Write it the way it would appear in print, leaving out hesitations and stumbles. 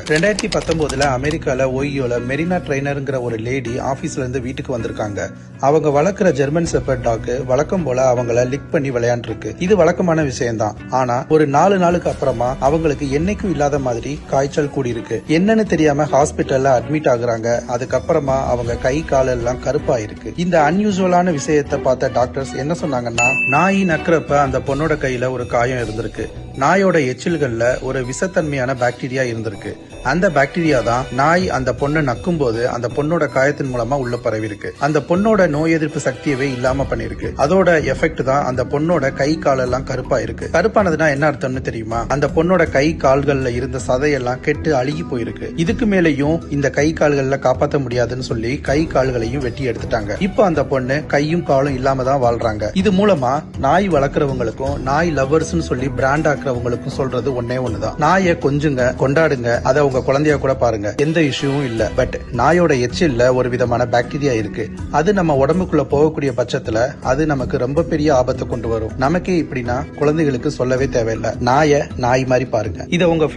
2019 அமெரிக்கால ஓய்யோல மெரினா ட்ரெய்னர்ங்கிற ஒரு லேடி ஆபீஸ்ல இருந்து வீட்டுக்கு வந்திருக்காங்க. அவங்க வளர்க்குற ஜெர்மன் ஷெப்பர்ட் டாக் வழக்கம் போல அவங்கள லிக் பண்ணி விளையாண்டு இருக்கு. இது வழக்கமான விஷயம் தான். ஆனா ஒரு 4 நாளுக்கு அப்புறமா அவங்களுக்கு என்னைக்கும் இல்லாத மாதிரி காய்ச்சல் கூடி இருக்கு. என்னன்னு தெரியாம ஹாஸ்பிட்டல்ல அட்மிட் ஆகுறாங்க. அதுக்கப்புறமா அவங்க கை கால் எல்லாம் கருப்பா இருக்கு. இந்த அன்யூசுவலான விஷயத்தை பார்த்த டாக்டர்ஸ் என்ன சொன்னாங்கன்னா, நாய் நக்குறப்ப அந்த பொண்ணோட கையில ஒரு காயம் இருந்திருக்கு. நாயோட எச்சில்கள்ல ஒரு விஷத்தன்மையான பாக்டீரியா இருந்திருக்கு. அந்த பாக்டீரியா தான் நாய் அந்த பொண்ணை நக்கும் போது அந்த பொண்ணோட காயத்தின் மூலமா உள்ள பரவி இருக்கு. அந்த பொண்ணோட நோய் எதிர்ப்பு சக்தியவே இல்லாம பண்ணிருக்கு. அதோட எஃபெக்ட் தான் அந்த பொண்ணோட கை கால் எல்லாம் கருப்பா இருக்கு. கருப்பானதுன்னா என்ன அர்த்தம்னு தெரியுமா? அந்த பொண்ணோட கை கால்கள்ல இருந்த சதையெல்லாம் கெட்டு அழுகி போயிருக்கு. இதுக்கு மேலேயும் இந்த கை கால்கள்ல காப்பாற்ற முடியாதுன்னு சொல்லி கை கால்களையும் வெட்டி எடுத்துட்டாங்க. இப்போ அந்த பொண்ணு கையும் காலும் இல்லாம தான் வாழ்றாங்க. இது மூலமா நாய் வளர்க்குறவங்களுக்கும் நாய் லவ்வர்ஸ்னு சொல்லி பிராண்ட் ஆக்குறவங்களுக்கும் சொல்றது ஒன்னே ஒண்ணுதான். நாயை கொஞ்சுங்க, கொண்டாடுங்க, அதை உங்க குழந்தைய கூட பாருங்க, எந்த இஷ்யூவும் இல்ல. பட் நாயோட எச்சில்ல ஒரு விதமான பாக்டீரியா இருக்கு. அது நம்ம உடம்புக்குள்ள போகக்கூடிய பட்சத்துல அது நமக்கு ரொம்ப பெரிய ஆபத்தை கொண்டு வரும். நமக்கே இப்படின்னா குழந்தைகளுக்கு சொல்லவே தேவையில்லை. நாயை நாய் மாதிரி பாருங்க. இதை உங்க